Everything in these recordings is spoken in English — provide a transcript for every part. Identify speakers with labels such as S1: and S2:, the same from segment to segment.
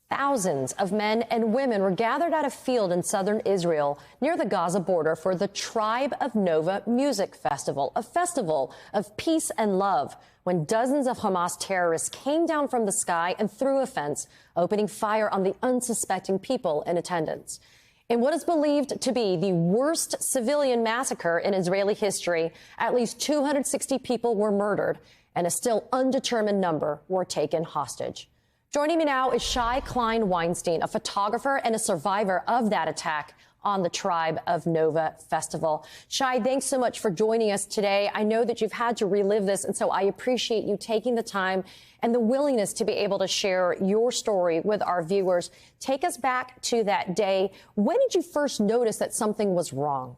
S1: Thousands of men and women were gathered at a field in southern Israel near the Gaza border for the Tribe of Nova Music Festival, a festival of peace and love, when dozens of Hamas terrorists came down from the sky and through a fence, opening fire on the unsuspecting people in attendance. In what is believed to be the worst civilian massacre in Israeli history, at least 260 people were murdered, and a still undetermined number were taken hostage. Joining me now is Shai Klein Weinstein, a photographer and a survivor of that attack on the Tribe of Nova Festival. Shai, thanks so much for joining us today. I know that you've had to relive this, and so I appreciate you taking the time and the willingness to be able to share your story with our viewers. Take us back to that day. When did you first notice that something was wrong?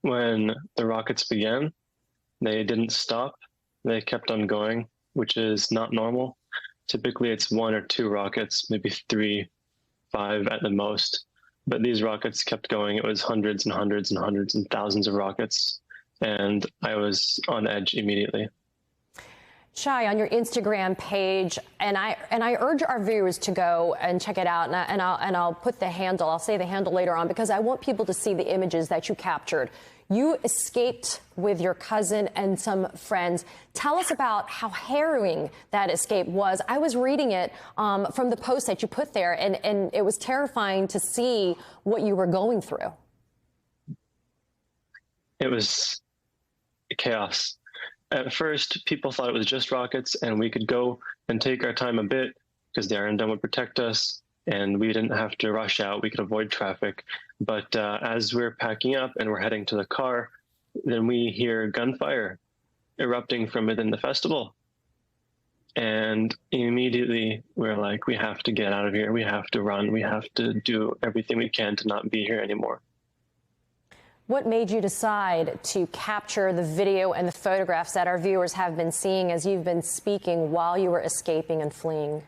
S2: When the rockets began, they didn't stop. They kept on going, which is not normal. Typically, it's 1 or 2 rockets, maybe 3, 5 at the most. But these rockets kept going. It was hundreds and hundreds and hundreds and thousands of rockets. And I was on edge immediately.
S1: Shai, on your Instagram page, and I urge our viewers to go and check it out, and I'll put the handle. I'll say the handle later on because I want people to see the images that you captured. You escaped with your cousin and some friends. Tell us about how harrowing that escape was. I was reading it from the post that you put there, and it was terrifying to see what you were going through.
S2: It was chaos. At first, people thought it was just rockets, and we could go and take our time a bit because the Iron Dome would protect us, and we didn't have to rush out. We could avoid traffic. But as we're packing up and we're heading to the car, then we hear gunfire erupting from within the festival. And immediately we're like, we have to get out of here. We have to run. We have to do everything we can to not be here anymore.
S1: What made you decide to capture the video and the photographs that our viewers have been seeing as you've been speaking while you were escaping and fleeing?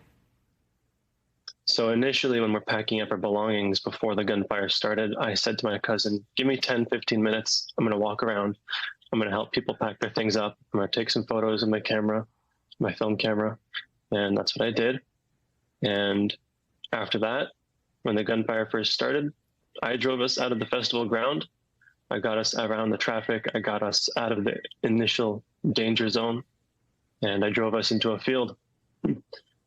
S2: So initially, when we're packing up our belongings before the gunfire started, I said to my cousin, give me 10, 15 minutes. I'm going to walk around. I'm going to help people pack their things up. I'm going to take some photos with my camera, my film camera. And that's what I did. And after that, when the gunfire first started, I drove us out of the festival ground. I got us around the traffic. I got us out of the initial danger zone. And I drove us into a field.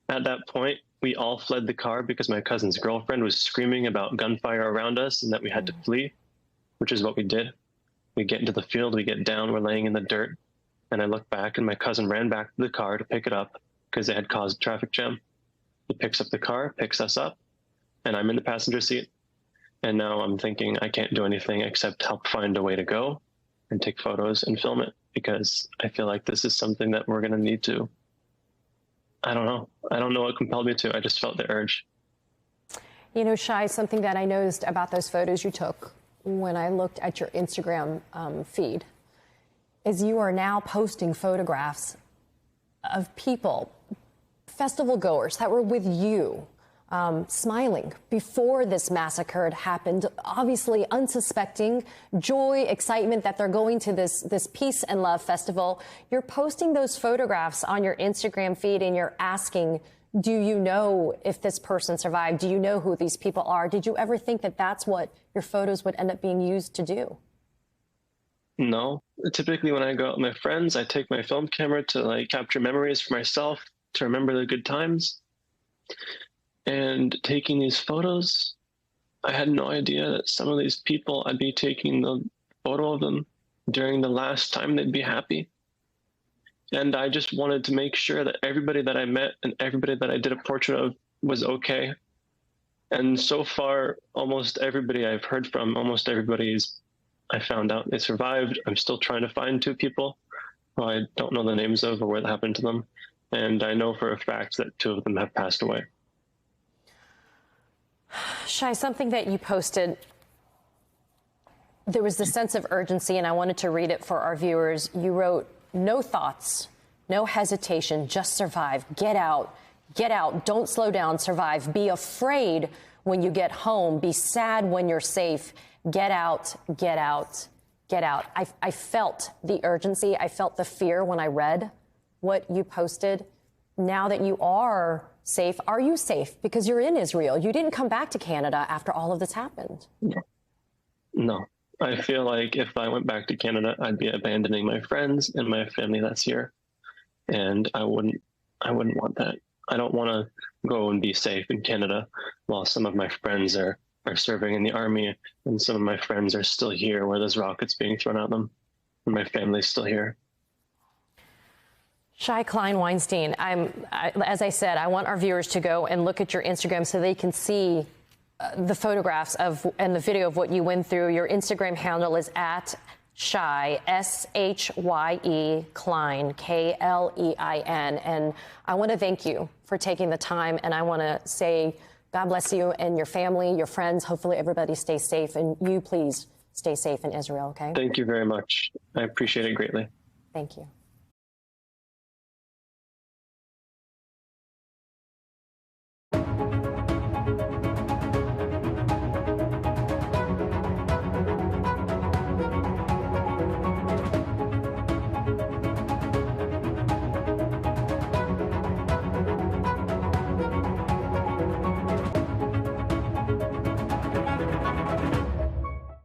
S2: At that point, we all fled the car because my cousin's girlfriend was screaming about gunfire around us and that we had to flee, which is what we did. We get into the field, we get down, we're laying in the dirt, and I look back and my cousin ran back to the car to pick it up because they had caused a traffic jam. He picks up the car, picks us up, and I'm in the passenger seat. And now I'm thinking I can't do anything except help find a way to go and take photos and film it because I feel like this is something that we're going to need to. I don't know. I don't know what compelled me to. I just felt the urge.
S1: You know, Shai, something that I noticed about those photos you took when I looked at your Instagram feed is you are now posting photographs of people, festival goers that were with you, smiling before this massacre had happened, obviously unsuspecting, joy, excitement that they're going to this peace and love festival. You're posting those photographs on your Instagram feed and you're asking, do you know if this person survived? Do you know who these people are? Did you ever think that that's what your photos would end up being used to do?
S2: No. Typically when I go out with my friends, I take my film camera to capture memories for myself, to remember the good times. And taking these photos, I had no idea that some of these people, I'd be taking the photo of them during the last time they'd be happy. And I just wanted to make sure that everybody that I met and everybody that I did a portrait of was okay. And so far, almost everybody I've heard from, I found out they survived. I'm still trying to find 2 people who I don't know the names of or what happened to them. And I know for a fact that 2 of them have passed away.
S1: Shai, something that you posted, there was this sense of urgency, and I wanted to read it for our viewers. You wrote, no thoughts, no hesitation, just survive. Get out, don't slow down, survive. Be afraid when you get home. Be sad when you're safe. Get out, get out, get out. I felt the urgency. I felt the fear when I read what you posted. now that you are you safe? Because you're in Israel. You didn't come back to Canada after all of this happened.
S2: No. I feel like if I went back to Canada, I'd be abandoning my friends and my family that's here. And I wouldn't want that. I don't want to go and be safe in Canada while some of my friends are serving in the army and some of my friends are still here where there's rockets being thrown at them and my family's still here.
S1: Shai Klein Weinstein, as I said, I want our viewers to go and look at your Instagram so they can see the photographs and the video of what you went through. Your Instagram handle is at Shai, S-H-Y-E, Klein, K-L-E-I-N. And I want to thank you for taking the time. And I want to say God bless you and your family, your friends. Hopefully everybody stays safe. And you, please, stay safe in Israel, okay?
S2: Thank you very much. I appreciate it greatly.
S1: Thank you.